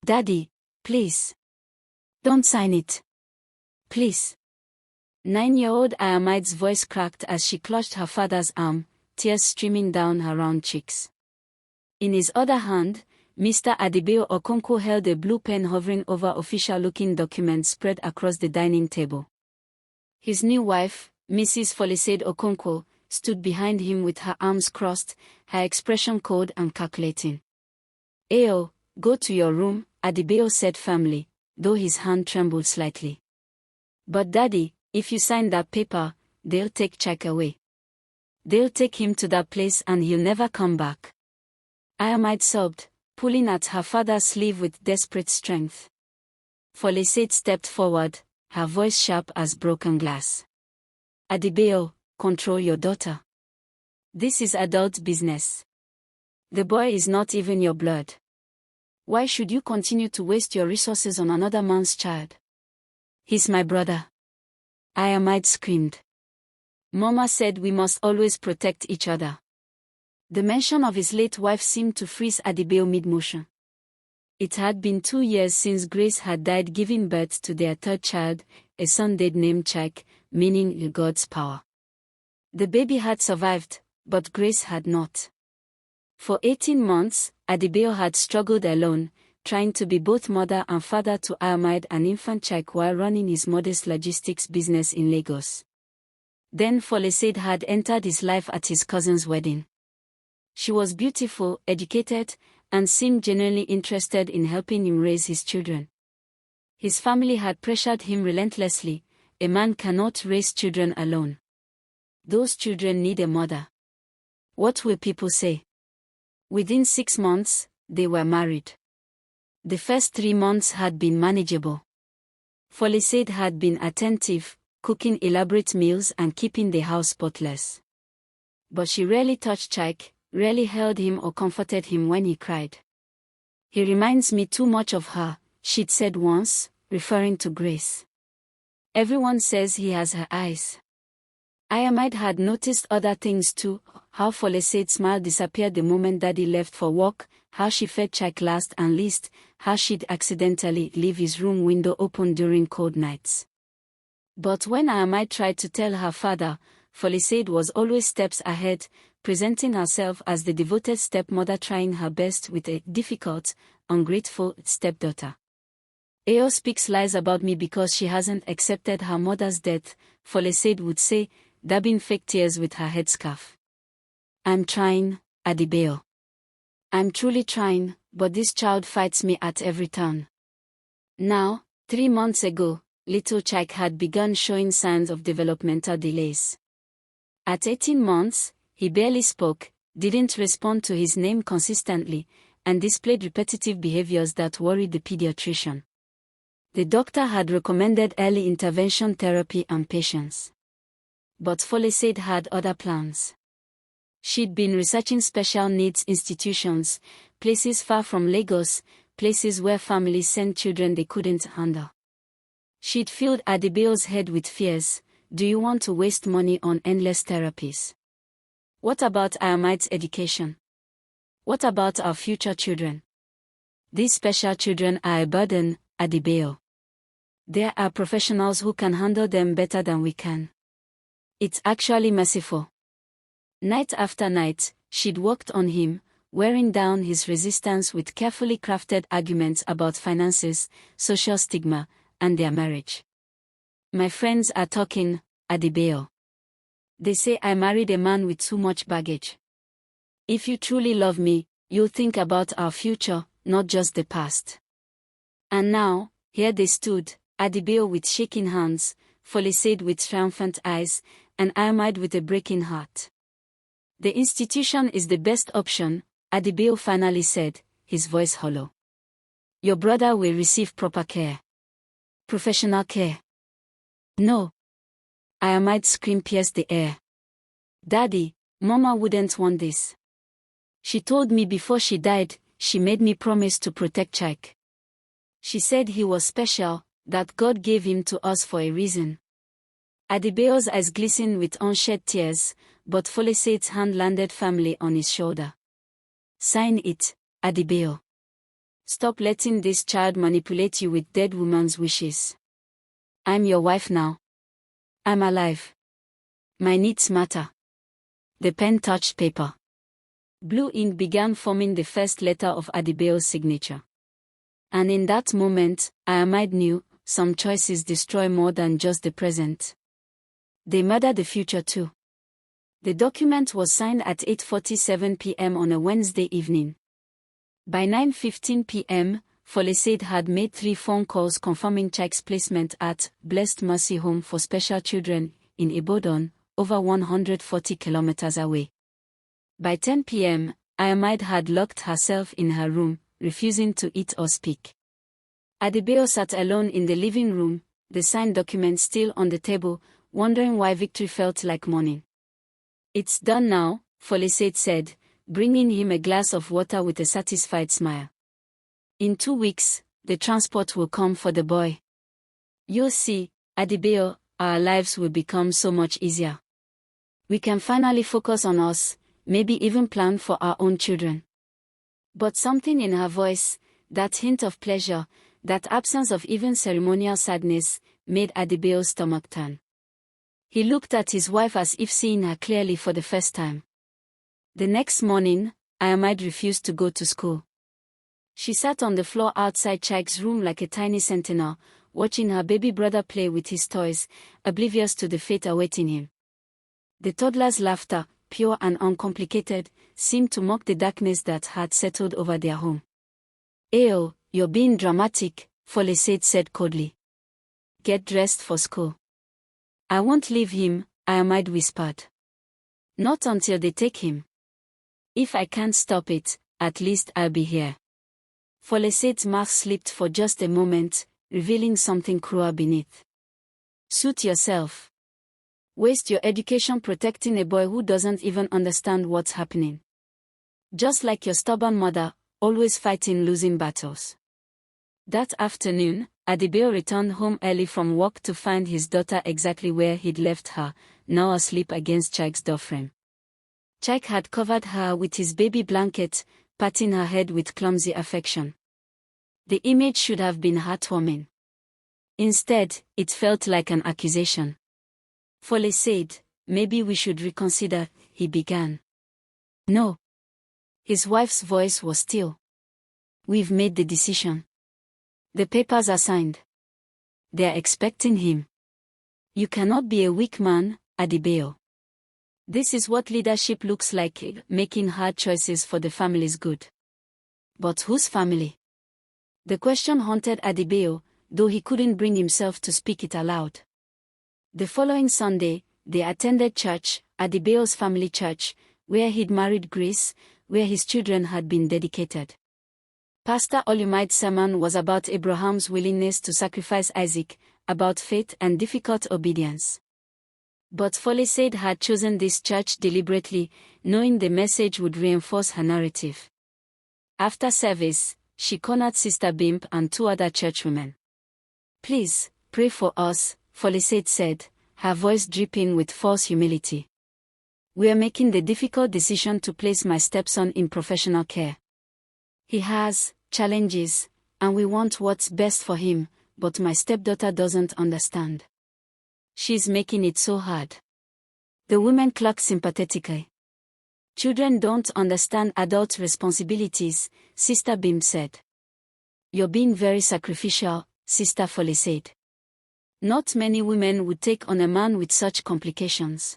Daddy, please. Don't sign it. Please. 9-year-old Ayamide's voice cracked as she clutched her father's arm, tears streaming down her round cheeks. In his other hand, Mr. Adebayo Okonkwo held a blue pen hovering over official-looking documents spread across the dining table. His new wife, Mrs. Folisade Okonkwo, stood behind him with her arms crossed, her expression cold and calculating. "Ayo, go to your room," Adebayo said firmly, though his hand trembled slightly. "But Daddy, if you sign that paper, they'll take Chike away. They'll take him to that place and he'll never come back." Ayamide sobbed, pulling at her father's sleeve with desperate strength. Folisade stepped forward, her voice sharp as broken glass. "Adebayo, control your daughter. This is adult business. The boy is not even your blood. Why should you continue to waste your resources on another man's child? He's my brother." Ayamide screamed. "Mama said we must always protect each other." The mention of his late wife seemed to freeze Adebayo mid-motion. It had been 2 years since Grace had died, giving birth to their third child, a son they'd named Chike, meaning God's power. The baby had survived, but Grace had not. For 18 months, Adebayo had struggled alone, trying to be both mother and father to Ayamide and infant Chike while running his modest logistics business in Lagos. Then Folisade had entered his life at his cousin's wedding. She was beautiful, educated, and seemed genuinely interested in helping him raise his children. His family had pressured him relentlessly. A man cannot raise children alone. Those children need a mother. What will people say? Within 6 months, they were married. The first 3 months had been manageable. Folisade had been attentive, cooking elaborate meals and keeping the house spotless. But she rarely touched Chike, rarely held him or comforted him when he cried. "He reminds me too much of her," she'd said once, referring to Grace. "Everyone says he has her eyes." Ayamide had noticed other things too, how Folisade's smile disappeared the moment Daddy left for work, how she fed Chike last and least, how she'd accidentally leave his room window open during cold nights. But when Ayamide tried to tell her father, Folisade was always steps ahead, presenting herself as the devoted stepmother trying her best with a difficult, ungrateful stepdaughter. "Ayo speaks lies about me because she hasn't accepted her mother's death," Folisade would say, dabbing fake tears with her headscarf. "I'm trying, Adebayo. I'm truly trying, but this child fights me at every turn." Now, 3 months ago, little Chike had begun showing signs of developmental delays. At 18 months, he barely spoke, didn't respond to his name consistently, and displayed repetitive behaviors that worried the pediatrician. The doctor had recommended early intervention therapy and patience. But Folisade had other plans. She'd been researching special needs institutions, places far from Lagos, places where families sent children they couldn't handle. She'd filled Adebayo's head with fears. Do you want to waste money on endless therapies? What about Ayamide's education? What about our future children? These special children are a burden, Adebayo. There are professionals who can handle them better than we can. It's actually merciful. Night after night, she'd worked on him, wearing down his resistance with carefully crafted arguments about finances, social stigma, and their marriage. "My friends are talking, Adebayo. They say I married a man with too much baggage. If you truly love me, you'll think about our future, not just the past." And now, here they stood, Adebayo with shaking hands, Folisade with triumphant eyes, and Ayamide with a breaking heart. "The institution is the best option," Adebayo finally said, his voice hollow. "Your brother will receive proper care. Professional care." "No." Ayamide's scream pierced the air. "Daddy, Mama wouldn't want this. She told me before she died, she made me promise to protect Chike. She said he was special, that God gave him to us for a reason." Adebayo's eyes glistened with unshed tears, but Folisade's hand landed firmly on his shoulder. "Sign it, Adebayo. Stop letting this child manipulate you with dead woman's wishes. I'm your wife now. I'm alive. My needs matter. The pen touched paper. Blue ink began forming the first letter of Adebayo's signature. And in that moment, Ahmad knew, some choices destroy more than just the present. They murder the future too. The document was signed at 8:47 p.m. on a Wednesday evening. By 9:15 p.m., Folesaid had made 3 phone calls confirming Chike's placement at Blessed Mercy Home for Special Children in Ibadan, over 140 kilometers away. By 10 p.m., Ahmad had locked herself in her room, refusing to eat or speak. Adebayo sat alone in the living room, the signed document still on the table, wondering why victory felt like morning. It's done now, Folesaid said, bringing him a glass of water with a satisfied smile. In 2 weeks, the transport will come for the boy. You'll see, Adebayo, our lives will become so much easier. We can finally focus on us, maybe even plan for our own children. But something in her voice, that hint of pleasure, that absence of even ceremonial sadness, made Adebayo's stomach turn. He looked at his wife as if seeing her clearly for the first time. The next morning, Ahmad refused to go to school. She sat on the floor outside Chike's room like a tiny sentinel, watching her baby brother play with his toys, oblivious to the fate awaiting him. The toddler's laughter, pure and uncomplicated, seemed to mock the darkness that had settled over their home. "Ayo, you're being dramatic," Folesaid said coldly. "Get dressed for school." "I won't leave him," Ahmad whispered. "Not until they take him. If I can't stop it, at least I'll be here." Folesaid's mouth slipped for just a moment, revealing something cruel beneath. "Suit yourself. Waste your education protecting a boy who doesn't even understand what's happening. Just like your stubborn mother, always fighting losing battles." That afternoon, Adebayo returned home early from work to find his daughter exactly where he'd left her, now asleep against Chike's doorframe. Chike had covered her with his baby blanket, patting her head with clumsy affection. The image should have been heartwarming. Instead, it felt like an accusation. Folesaid, "Maybe we should reconsider," he began. "No." His wife's voice was still. "We've made the decision. The papers are signed. They're expecting him. You cannot be a weak man, Adebayo. This is what leadership looks like, making hard choices for the family's good." But whose family? The question haunted Adebayo, though he couldn't bring himself to speak it aloud. The following Sunday, they attended church, Adebayo's family church, where he'd married Grace, where his children had been dedicated. Pastor Olumide's sermon was about Abraham's willingness to sacrifice Isaac, about faith and difficult obedience. But Folesaid had chosen this church deliberately, knowing the message would reinforce her narrative. After service, she cornered Sister Bimp and 2 other churchwomen. "Please, pray for us," Folesaid said, her voice dripping with false humility. "We are making the difficult decision to place my stepson in professional care. He has challenges, and we want what's best for him, but my stepdaughter doesn't understand. She's making it so hard." The women clucked sympathetically. "Children don't understand adult responsibilities," Sister Bim said. "You're being very sacrificial," Sister Folesaid. "Not many women would take on a man with such complications."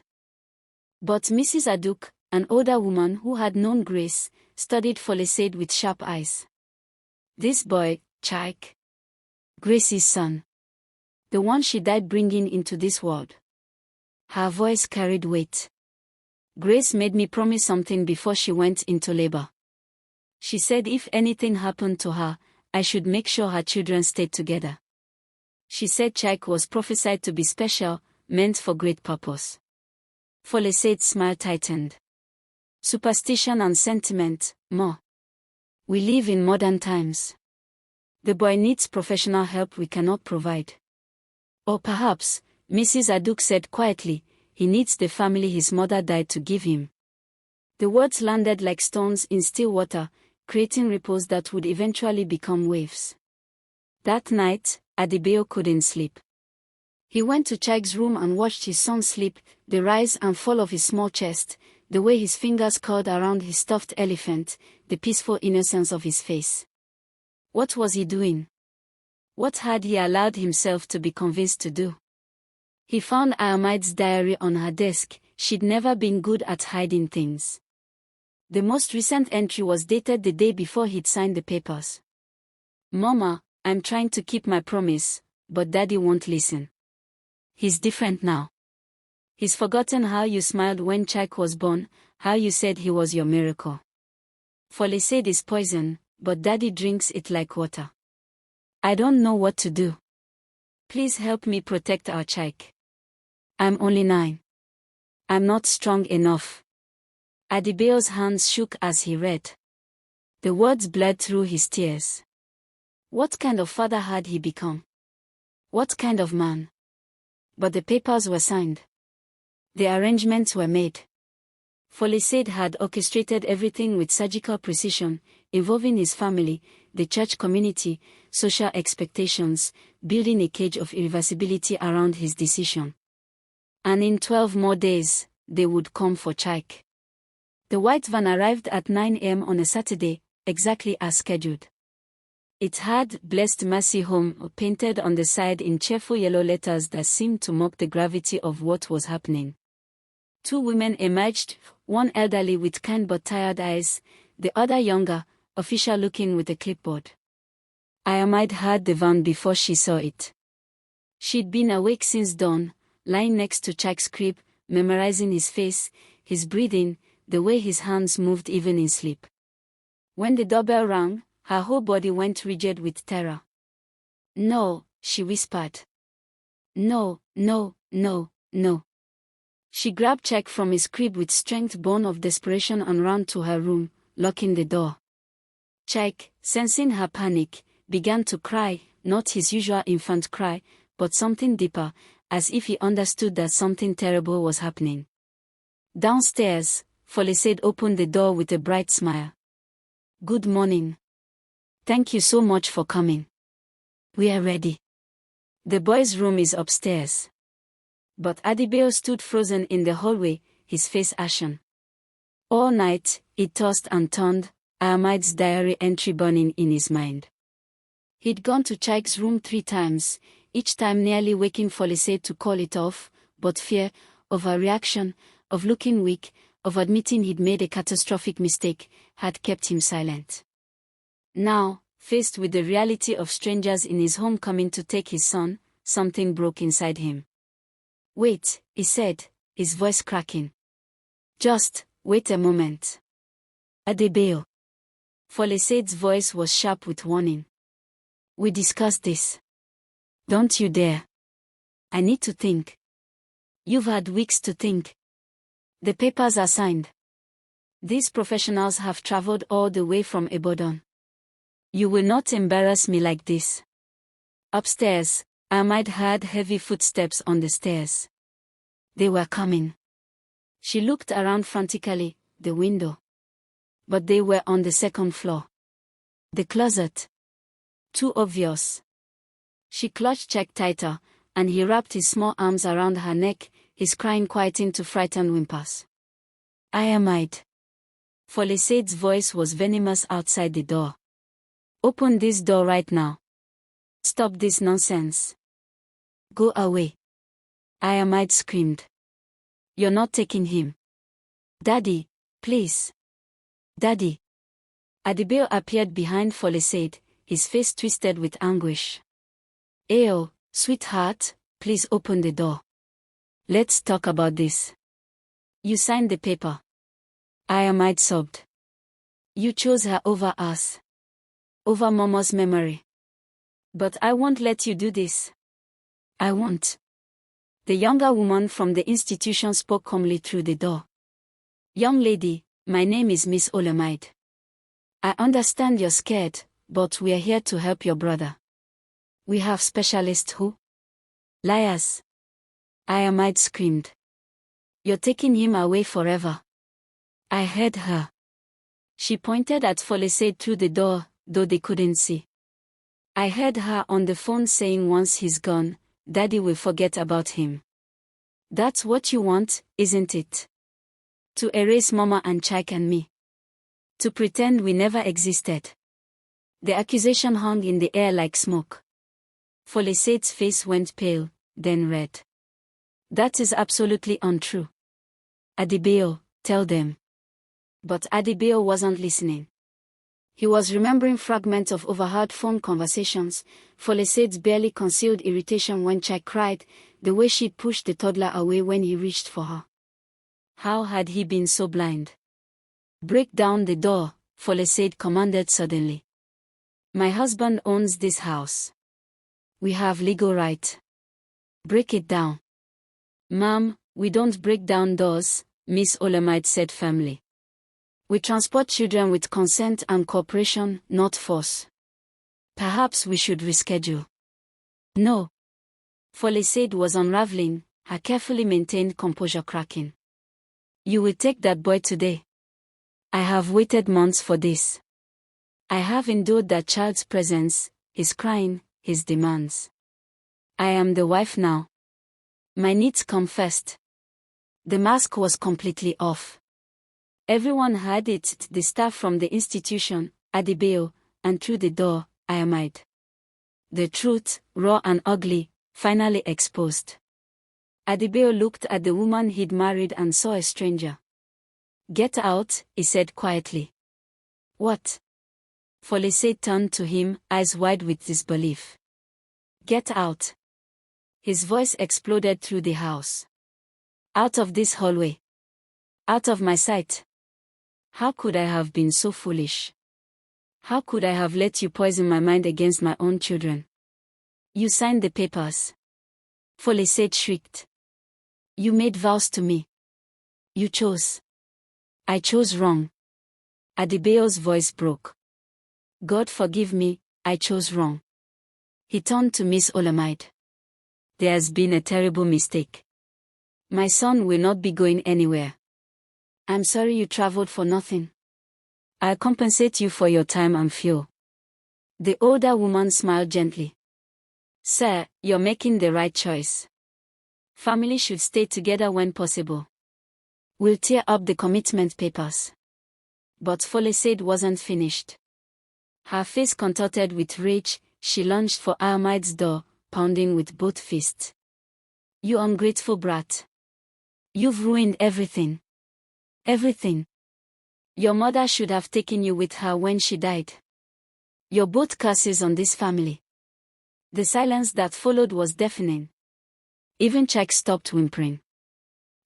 But Mrs. Aduk, an older woman who had known Grace, studied Folesaid with sharp eyes. "This boy, Chike. Grace's son. The one she died bringing into this world." Her voice carried weight. "Grace made me promise something before she went into labor. She said if anything happened to her, I should make sure her children stayed together. She said Chike was prophesied to be special, meant for great purpose." Folesaid's smile tightened. "Superstition and sentiment, more. We live in modern times. The boy needs professional help we cannot provide. Or perhaps," Mrs. Aduk said quietly, "he needs the family his mother died to give him." The words landed like stones in still water, creating ripples that would eventually become waves. That night, Adebayo couldn't sleep. He went to Chike's room and watched his son sleep, the rise and fall of his small chest, the way his fingers curled around his stuffed elephant, the peaceful innocence of his face. What was he doing? What had he allowed himself to be convinced to do? He found Ayamide's diary on her desk. She'd never been good at hiding things. The most recent entry was dated the day before he'd signed the papers. "Mama, I'm trying to keep my promise, but Daddy won't listen. He's different now. He's forgotten how you smiled when Chike was born, how you said he was your miracle. Folisade is poison, but Daddy drinks it like water. I don't know what to do. Please help me protect our Chike. I'm only 9. I'm not strong enough." Adebayo's hands shook as he read. The words bled through his tears. What kind of father had he become? What kind of man? But the papers were signed. The arrangements were made. Folisade had orchestrated everything with surgical precision, involving his family, the church community, social expectations, building a cage of irreversibility around his decision. And in 12 more days, they would come for Chike. The white van arrived at 9 a.m. on a Saturday, exactly as scheduled. It had "Blessed Mercy Home" painted on the side in cheerful yellow letters that seemed to mock the gravity of what was happening. 2 women emerged, one elderly with kind but tired eyes, the other younger, official-looking with a clipboard. Ayamide heard the van before she saw it. She'd been awake since dawn, lying next to Chike's crib, memorizing his face, his breathing, the way his hands moved even in sleep. When the doorbell rang, her whole body went rigid with terror. "No," she whispered. "No, no, no, no." She grabbed Chike from his crib with strength born of desperation and ran to her room, locking the door. Chike, sensing her panic, began to cry, not his usual infant cry, but something deeper, as if he understood that something terrible was happening. Downstairs, Folisade opened the door with a bright smile. "Good morning. Thank you so much for coming. We are ready. The boys' room is upstairs." But Adebayo stood frozen in the hallway, his face ashen. All night, he tossed and turned, Ayamide's diary entry burning in his mind. He'd gone to Chike's room 3 times, each time nearly waking Folisade to call it off, but fear, of her reaction, of looking weak, of admitting he'd made a catastrophic mistake, had kept him silent. Now, faced with the reality of strangers in his home coming to take his son, something broke inside him. "Wait," he said, his voice cracking. "Just wait a moment. Adebayo." Folisade's voice was sharp with warning. "We discussed this. Don't you dare. I need to think. You've had weeks to think. The papers are signed. These professionals have traveled all the way from Ibadan. You will not embarrass me like this." Upstairs, Ayamide heard heavy footsteps on the stairs. They were coming. She looked around frantically, the window. But they were on the 2nd floor. The closet. Too obvious. She clutched Chike tighter, and he wrapped his small arms around her neck, his crying quieting to frightened whimpers. "Ayamide." Folisade's voice was venomous outside the door. "Open this door right now. Stop this nonsense. Go away." Ayamide screamed. "You're not taking him. Daddy, please. Daddy." Adebayo appeared behind Folisade, his face twisted with anguish. "Ayo, sweetheart, please open the door. Let's talk about this. You signed the paper." Ayamide sobbed. "You chose her over us. Over Mama's memory. But I won't let you do this. I won't." The younger woman from the institution spoke calmly through the door. "Young lady, my name is Miss Olamide. I understand you're scared, but we're here to help your brother. We have specialists who..." "Liars." Ayamide screamed. "You're taking him away forever." "I heard her. She pointed at Folisade through the door, though they couldn't see. I heard her on the phone saying once he's gone, Daddy will forget about him. That's what you want, isn't it? To erase Mama and Chike and me. To pretend we never existed. The accusation hung in the air like smoke. Folisade's face went pale, then red. That is absolutely untrue. Adebayo, tell them. But Adebayo wasn't listening. He was remembering fragments of overheard phone conversations, Folisade's barely concealed irritation when Chike cried, the way she'd pushed the toddler away when he reached for her. How had he been so blind? Break down the door, Folisade commanded suddenly. My husband owns this house. We have legal right. Break it down. Ma'am, we don't break down doors, Miss Olamide said firmly. We transport children with consent and cooperation, not force. Perhaps we should reschedule. No. Folisade was unraveling, her carefully maintained composure cracking. You will take that boy today. I have waited months for this. I have endured that child's presence, his crying, his demands. I am the wife now. My needs come first. The mask was completely off. Everyone had it, the staff from the institution, Adebayo, and through the door, Ayamide. The truth, raw and ugly, finally exposed. Adebayo looked at the woman he'd married and saw a stranger. Get out, he said quietly. What? Folisade turned to him, eyes wide with disbelief. Get out. His voice exploded through the house. Out of this hallway. Out of my sight. How could I have been so foolish? How could I have let you poison my mind against my own children? You signed the papers. Folisade shrieked. You made vows to me. You chose. I chose wrong. Adebayo's voice broke. God forgive me, I chose wrong. He turned to Miss Olamide. There's been a terrible mistake. My son will not be going anywhere. I'm sorry you traveled for nothing. I'll compensate you for your time and fuel. The older woman smiled gently. Sir, you're making the right choice. Family should stay together when possible. We'll tear up the commitment papers. But Folisade wasn't finished. Her face contorted with rage, she lunged for Ayamide's door, pounding with both fists. You ungrateful brat. You've ruined everything. Everything. Your mother should have taken you with her when she died. You're both curses on this family. The silence that followed was deafening. Even Chike stopped whimpering.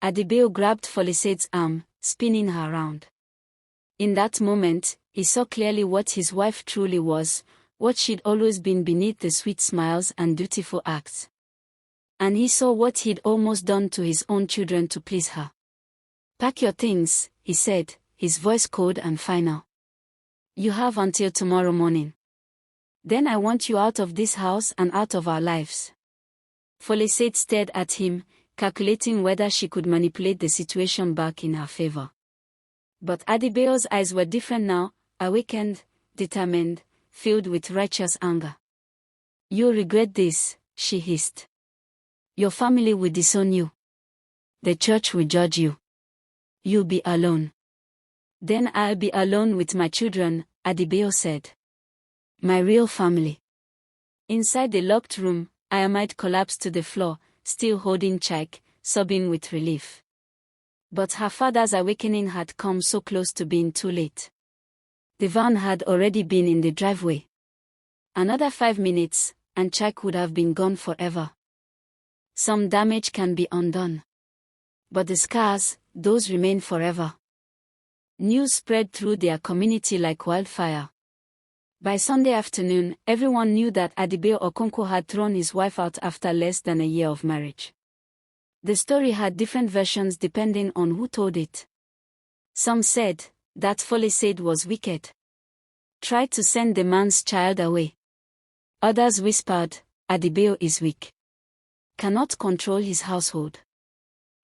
Adebayo grabbed Folisade's arm, spinning her around. In that moment, he saw clearly what his wife truly was, what she'd always been beneath the sweet smiles and dutiful acts. And he saw what he'd almost done to his own children to please her. Pack your things, he said, his voice cold and final. You have until tomorrow morning. Then I want you out of this house and out of our lives. Folisade stared at him, calculating whether she could manipulate the situation back in her favor. But Adebayo's eyes were different now, awakened, determined, filled with righteous anger. You'll regret this, she hissed. Your family will disown you. The church will judge you. You'll be alone. Then I'll be alone with my children, Adebayo said. My real family. Inside the locked room, Ayamide collapsed to the floor, still holding Chike, sobbing with relief. But her father's awakening had come so close to being too late. The van had already been in the driveway. Another 5 minutes, and Chike would have been gone forever. Some damage can be undone. But the scars, those remain forever. News spread through their community like wildfire. By Sunday afternoon, everyone knew that Adebayo Okonkwo had thrown his wife out after less than a year of marriage. The story had different versions depending on who told it. Some said that Folisade was wicked. Tried to send the man's child away. Others whispered, Adebayo is weak. Cannot control his household.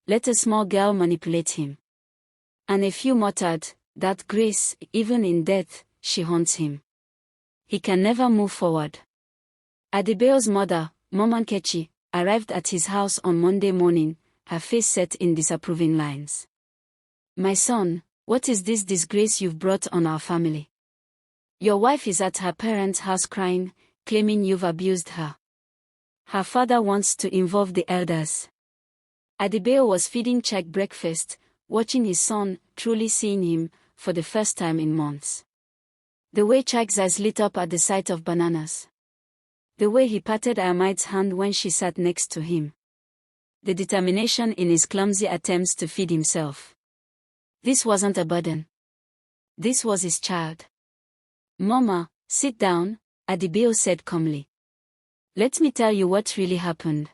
Let a small girl manipulate him. And a few muttered, That grace, even in death, she haunts him. He can never move forward. Adebayo's mother, Mom Nkechi, arrived at his house on Monday morning, her face set in disapproving lines. My son, what is this disgrace you've brought on our family? Your wife is at her parents' house crying, claiming you've abused her. Her father wants to involve the elders. Adebayo was feeding Chike breakfast, watching his son, truly seeing him, for the first time in months. The way Chike's eyes lit up at the sight of bananas. The way he patted Ayamaid's hand when she sat next to him. The determination in his clumsy attempts to feed himself. This wasn't a burden. This was his child. Mama, sit down, Adebayo said calmly. Let me tell you what really happened.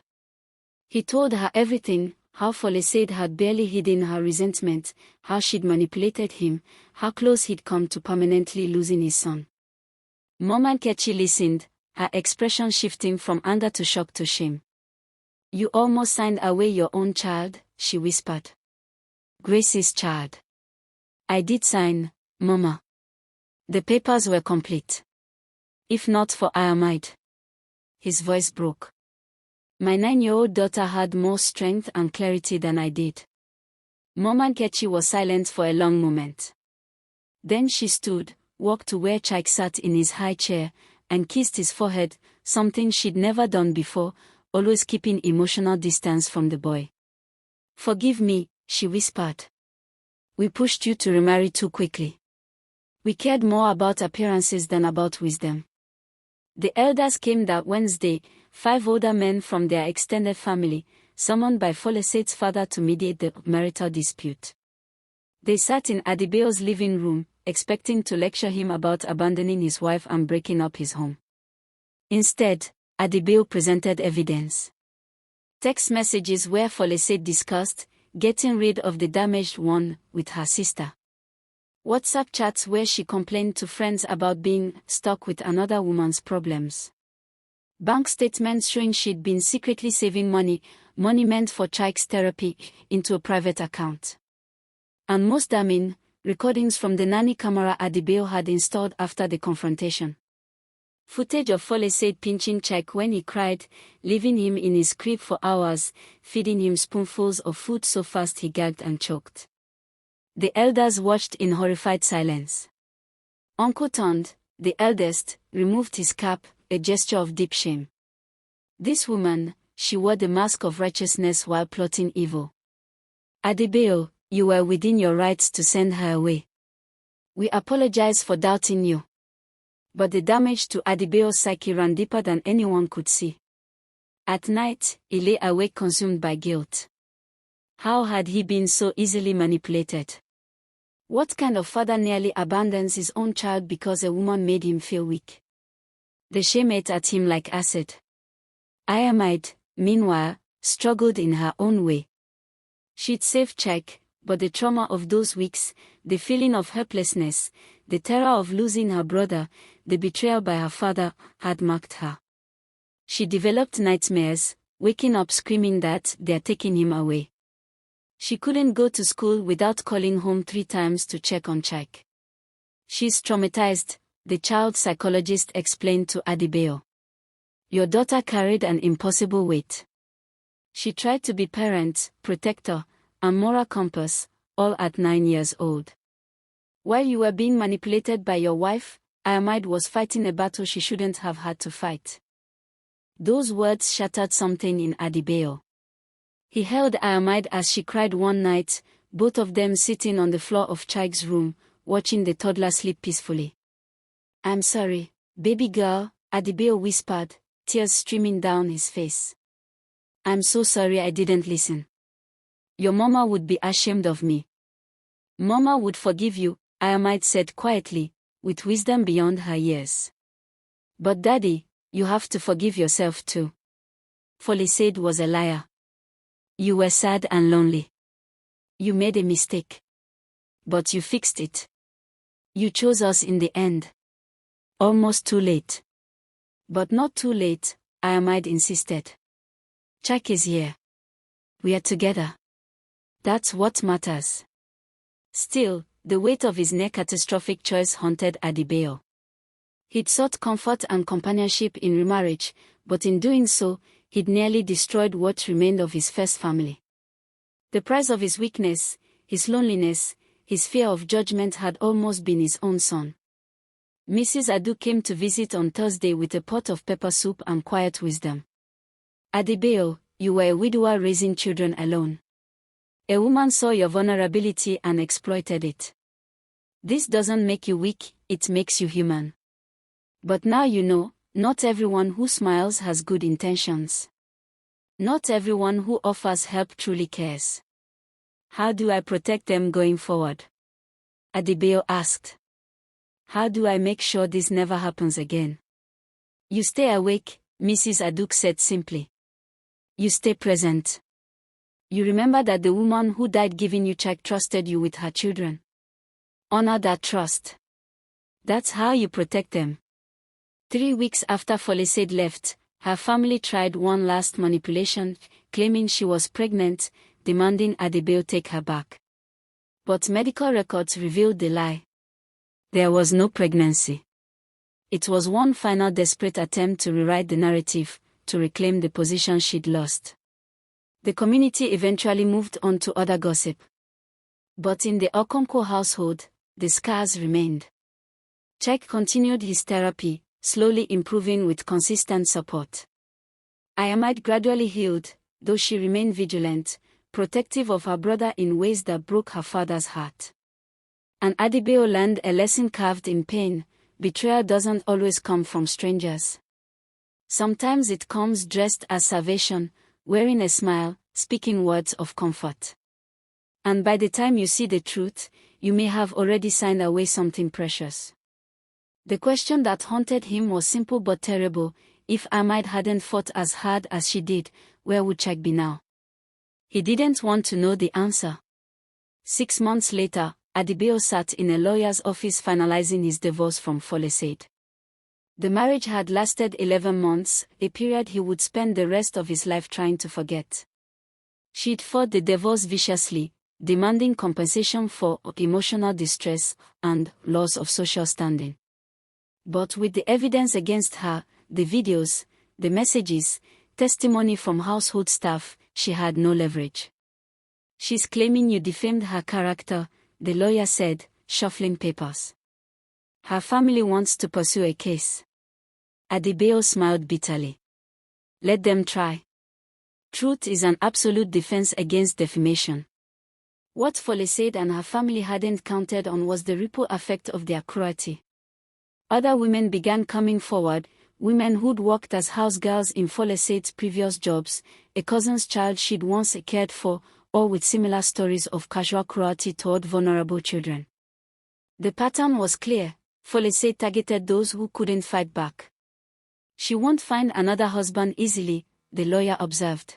He told her everything, how Folesaid had barely hidden her resentment, how she'd manipulated him, how close he'd come to permanently losing his son. Mama Nkechi listened, her expression shifting from anger to shock to shame. You almost signed away your own child, she whispered. Grace's child. I did sign, Mama. The papers were complete. If not for Ayamaid. His voice broke. My 9-year-old daughter had more strength and clarity than I did. Mama Nkechi was silent for a long moment. Then she stood, walked to where Chike sat in his high chair, and kissed his forehead, something she'd never done before, always keeping emotional distance from the boy. Forgive me, she whispered. We pushed you to remarry too quickly. We cared more about appearances than about wisdom. The elders came that Wednesday, 5 older men from their extended family, summoned by Folesaid's father to mediate the marital dispute. They sat in Adebayo's living room, expecting to lecture him about abandoning his wife and breaking up his home. Instead, Adebayo presented evidence. Text messages where Folesaid discussed getting rid of the damaged one with her sister. WhatsApp chats where she complained to friends about being stuck with another woman's problems. Bank statements showing she'd been secretly saving money meant for Chike's therapy, into a private account. And most damning, recordings from the nanny camera Adebayo had installed after the confrontation. Footage of Folesaid pinching Chike when he cried, leaving him in his crib for hours, feeding him spoonfuls of food so fast he gagged and choked. The elders watched in horrified silence. Uncle Tond, the eldest, removed his cap, a gesture of deep shame. This woman, she wore the mask of righteousness while plotting evil. Adebayo, you were within your rights to send her away. We apologize for doubting you. But the damage to Adebayo's psyche ran deeper than anyone could see. At night, he lay awake consumed by guilt. How had he been so easily manipulated? What kind of father nearly abandons his own child because a woman made him feel weak? The shame ate at him like acid. Ayamaid, meanwhile, struggled in her own way. She'd saved Chike, but the trauma of those weeks, the feeling of helplessness, the terror of losing her brother, the betrayal by her father, had marked her. She developed nightmares, waking up screaming that they're taking him away. She couldn't go to school without calling home 3 times to check on Chike. She's traumatized, the child psychologist explained to Adebayo. Your daughter carried an impossible weight. She tried to be parent, protector, and moral compass, all at 9 years old. While you were being manipulated by your wife, Ayamaid was fighting a battle she shouldn't have had to fight. Those words shattered something in Adebayo. He held Ayamaid as she cried one night, both of them sitting on the floor of Chike's room, watching the toddler sleep peacefully. I'm sorry, baby girl, Adebayo whispered, tears streaming down his face. I'm so sorry I didn't listen. Your mama would be ashamed of me. Mama would forgive you, Ayamaid said quietly, with wisdom beyond her years. But daddy, you have to forgive yourself too. Folesaid was a liar. You were sad and lonely. You made a mistake. But you fixed it. You chose us in the end. Almost too late. But not too late, Ayamaid insisted. Chike is here. We are together. That's what matters. Still, the weight of his near-catastrophic choice haunted Adebayo. He'd sought comfort and companionship in remarriage, but in doing so, he'd nearly destroyed what remained of his first family. The price of his weakness, his loneliness, his fear of judgment had almost been his own son. Mrs. Adu came to visit on Thursday with a pot of pepper soup and quiet wisdom. Adebayo, you were a widower raising children alone. A woman saw your vulnerability and exploited it. This doesn't make you weak, it makes you human. But now you know, not everyone who smiles has good intentions. Not everyone who offers help truly cares. How do I protect them going forward? Adebayo asked. How do I make sure this never happens again? You stay awake, Mrs. Adu said simply. You stay present. You remember that the woman who died giving you child trusted you with her children. Honor that trust. That's how you protect them. 3 weeks after Folisade left, her family tried one last manipulation, claiming she was pregnant, demanding Adebayo take her back. But medical records revealed the lie. There was no pregnancy. It was one final desperate attempt to rewrite the narrative, to reclaim the position she'd lost. The community eventually moved on to other gossip. But in the Okonkwo household, the scars remained. Chike continued his therapy, slowly improving with consistent support. Ayamide gradually healed, though she remained vigilant, protective of her brother in ways that broke her father's heart. And Adebayo learned a lesson carved in pain: betrayal doesn't always come from strangers. Sometimes it comes dressed as salvation, wearing a smile, speaking words of comfort. And by the time you see the truth, you may have already signed away something precious. The question that haunted him was simple but terrible: if Ayamide hadn't fought as hard as she did, where would Chike be now? He didn't want to know the answer. 6 months later, Adebayo sat in a lawyer's office finalizing his divorce from Folisade. The marriage had lasted 11 months, a period he would spend the rest of his life trying to forget. She'd fought the divorce viciously, demanding compensation for emotional distress and loss of social standing. But with the evidence against her, the videos, the messages, testimony from household staff, she had no leverage. She's claiming you defamed her character, the lawyer said, shuffling papers. Her family wants to pursue a case. Adebayo smiled bitterly. Let them try. Truth is an absolute defense against defamation. What Folisade and her family hadn't counted on was the ripple effect of their cruelty. Other women began coming forward, women who'd worked as house girls in Folisade's previous jobs, a cousin's child she'd once cared for, or with similar stories of casual cruelty toward vulnerable children. The pattern was clear: Folisade targeted those who couldn't fight back. She won't find another husband easily, the lawyer observed.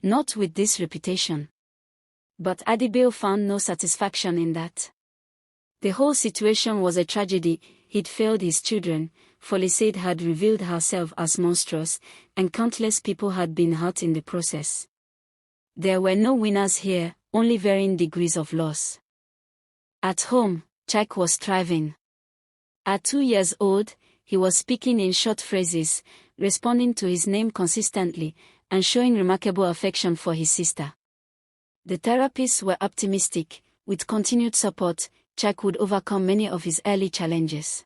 Not with this reputation. But Adebayo found no satisfaction in that. The whole situation was a tragedy. He'd failed his children, Folisade had revealed herself as monstrous, and countless people had been hurt in the process. There were no winners here, only varying degrees of loss. At home, Chike was thriving. At 2 years old, he was speaking in short phrases, responding to his name consistently, and showing remarkable affection for his sister. The therapists were optimistic: with continued support, Chike would overcome many of his early challenges.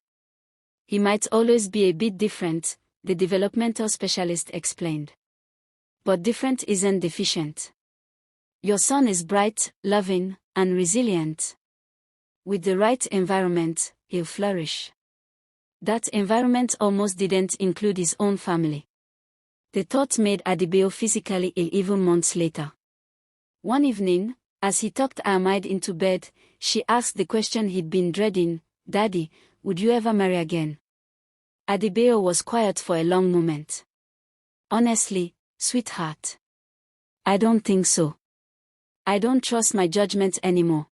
He might always be a bit different, the developmental specialist explained. But different isn't deficient. Your son is bright, loving, and resilient. With the right environment, he'll flourish. That environment almost didn't include his own family. The thought made Adebayo physically ill even months later. One evening, as he tucked Ayamide into bed, she asked the question he'd been dreading: "Daddy, would you ever marry again?" Adebayo was quiet for a long moment. "Honestly, sweetheart, I don't think so. I don't trust my judgment anymore.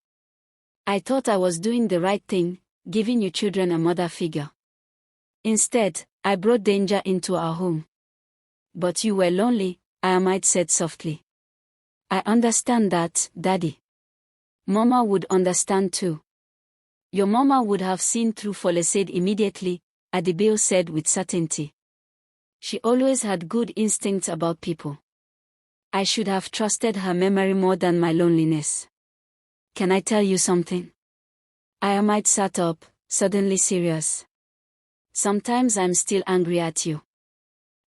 I thought I was doing the right thing, giving you children a mother figure. Instead, I brought danger into our home." "But you were lonely," Ayamide said softly. "I understand that, Daddy. Mama would understand too." Your mama would have seen through Folesade immediately, Adebayo said with certainty. She always had good instincts about people. I should have trusted her memory more than my loneliness. Can I tell you something? Ayamide sat up, suddenly serious. Sometimes I'm still angry at you.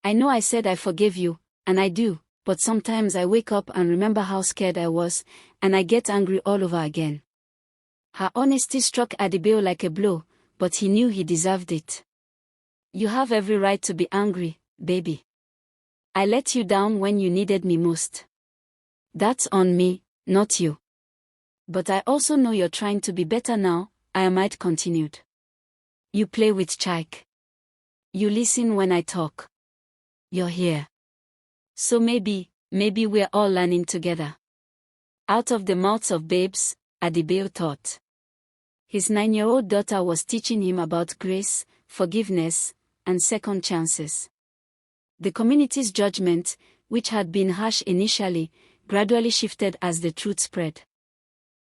I know I said I forgave you, and I do, but sometimes I wake up and remember how scared I was, and I get angry all over again. Her honesty struck Adebayo like a blow, but he knew he deserved it. You have every right to be angry, baby. I let you down when you needed me most. That's on me, not you. But I also know you're trying to be better now, Ayamide continued. You play with Chike. You listen when I talk. You're here. So maybe we're all learning together. Out of the mouths of babes, Adebayo thought. His 9-year-old daughter was teaching him about grace, forgiveness, and second chances. The community's judgment, which had been harsh initially, gradually shifted as the truth spread.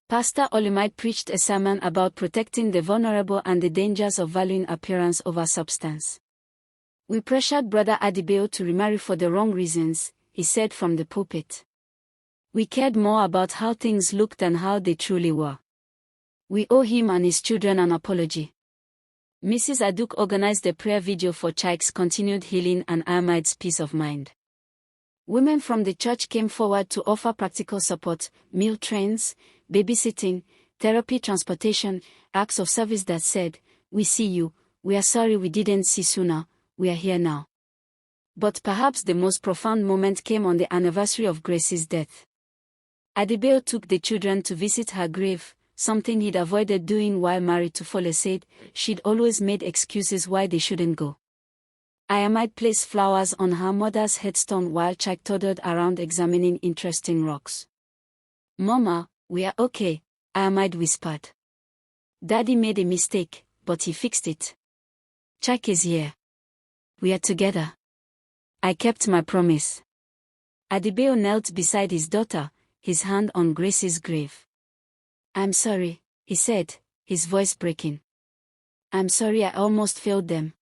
Pastor Olumide preached a sermon about protecting the vulnerable and the dangers of valuing appearance over substance. We pressured Brother Adebayo to remarry for the wrong reasons, he said from the pulpit. We cared more about how things looked than how they truly were. We owe him and his children an apology. Mrs. Aduk organized a prayer video for Chike's continued healing and Ayamide's peace of mind. Women from the church came forward to offer practical support, meal trains, babysitting, therapy, transportation, acts of service that said, "We see you, we are sorry we didn't see sooner, we are here now." But perhaps the most profound moment came on the anniversary of Grace's death. Adebayo took the children to visit her grave, something he'd avoided doing while married to Folesade. She'd always made excuses why they shouldn't go. Ayamide placed flowers on her mother's headstone while Chike toddled around examining interesting rocks. "Mama, we are okay," Ayamide whispered. "Daddy made a mistake, but he fixed it. Chike is here. We are together. I kept my promise." Adebayo knelt beside his daughter, his hand on Grace's grave. "I'm sorry," he said, his voice breaking. "I'm sorry I almost failed them.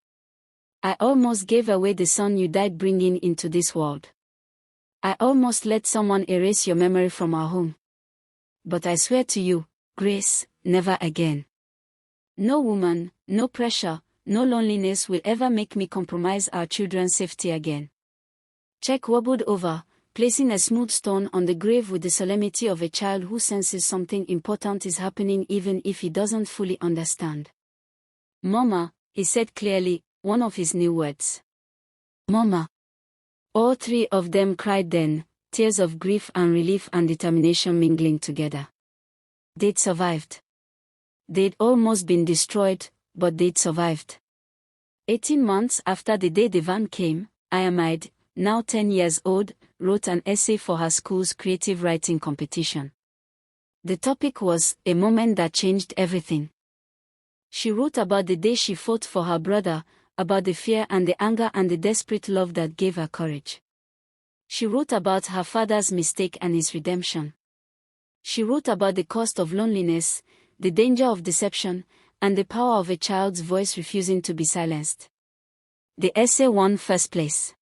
I almost gave away the son you died bringing into this world. I almost let someone erase your memory from our home. But I swear to you, Grace, never again. No woman, no pressure, no loneliness will ever make me compromise our children's safety again." Chike wobbled over, placing a smooth stone on the grave with the solemnity of a child who senses something important is happening even if he doesn't fully understand. "Mama," he said clearly, one of his new words. "Mama." All three of them cried then, tears of grief and relief and determination mingling together. They'd survived. They'd almost been destroyed, but they'd survived. 18 months after the day the van came, Ayamide, now 10 years old, wrote an essay for her school's creative writing competition. The topic was, "A Moment That Changed Everything." She wrote about the day she fought for her brother, about the fear and the anger and the desperate love that gave her courage. She wrote about her father's mistake and his redemption. She wrote about the cost of loneliness, the danger of deception, and the power of a child's voice refusing to be silenced. The essay won first place.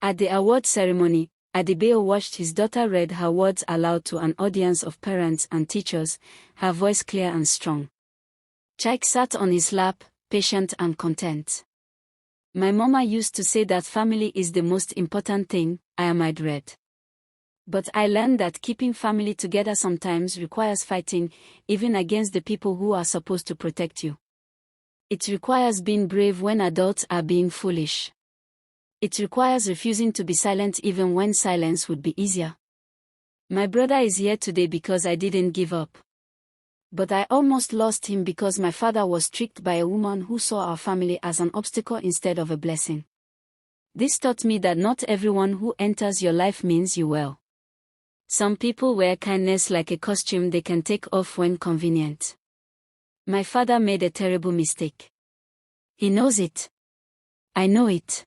At the award ceremony, Adebayo watched his daughter read her words aloud to an audience of parents and teachers, her voice clear and strong. Chike sat on his lap, patient and content. "My mama used to say that family is the most important thing," Ayamide read. "But I learned that keeping family together sometimes requires fighting, even against the people who are supposed to protect you. It requires being brave when adults are being foolish. It requires refusing to be silent even when silence would be easier. My brother is here today because I didn't give up. But I almost lost him because my father was tricked by a woman who saw our family as an obstacle instead of a blessing. This taught me that not everyone who enters your life means you well. Some people wear kindness like a costume they can take off when convenient. My father made a terrible mistake. He knows it. I know it.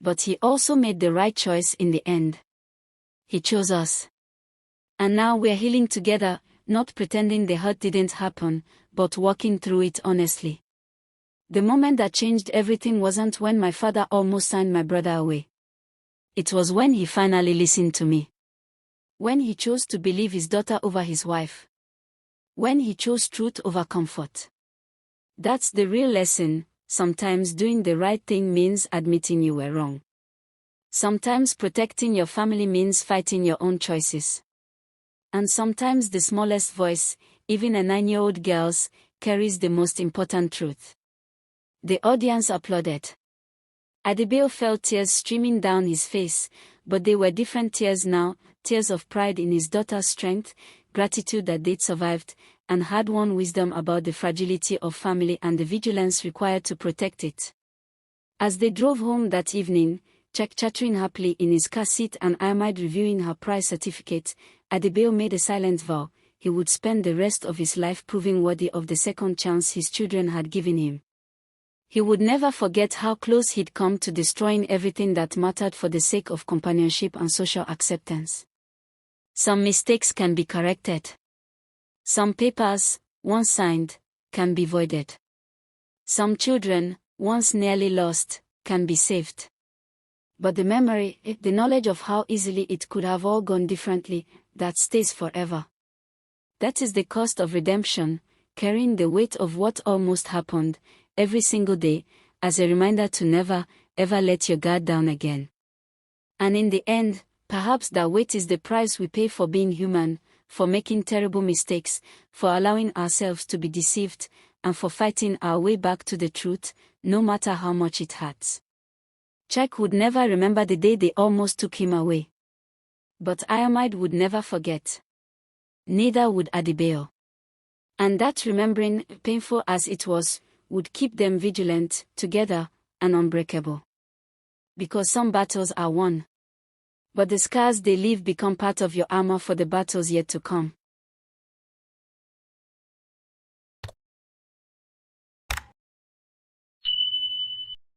But he also made the right choice in the end. He chose us. And now we're healing together, not pretending the hurt didn't happen, but walking through it honestly. The moment that changed everything wasn't when my father almost signed my brother away. It was when he finally listened to me. When he chose to believe his daughter over his wife. When he chose truth over comfort. That's the real lesson. Sometimes doing the right thing means admitting you were wrong. Sometimes protecting your family means fighting your own choices. And sometimes the smallest voice, even a 9-year-old girl's, carries the most important truth. The audience applauded. Adebayo felt tears streaming down his face, but they were different tears now, tears of pride in his daughter's strength, gratitude that they'd survived, and hard-won wisdom about the fragility of family and the vigilance required to protect it. As they drove home that evening, Jack chattering happily in his car seat and Ahmad reviewing her prize certificate, Adebayo made a silent vow: he would spend the rest of his life proving worthy of the second chance his children had given him. He would never forget how close he'd come to destroying everything that mattered for the sake of companionship and social acceptance. Some mistakes can be corrected. Some papers, once signed, can be voided. Some children, once nearly lost, can be saved. But the memory, the knowledge of how easily it could have all gone differently, that stays forever. That is the cost of redemption, carrying the weight of what almost happened, every single day, as a reminder to never, ever let your guard down again. And in the end, perhaps that weight is the price we pay for being human, for making terrible mistakes, for allowing ourselves to be deceived, and for fighting our way back to the truth, no matter how much it hurts. Chuck would never remember the day they almost took him away. But Ahmad would never forget. Neither would Adebayo. And that remembering, painful as it was, would keep them vigilant, together, and unbreakable. Because some battles are won. But the scars they leave become part of your armor for the battles yet to come.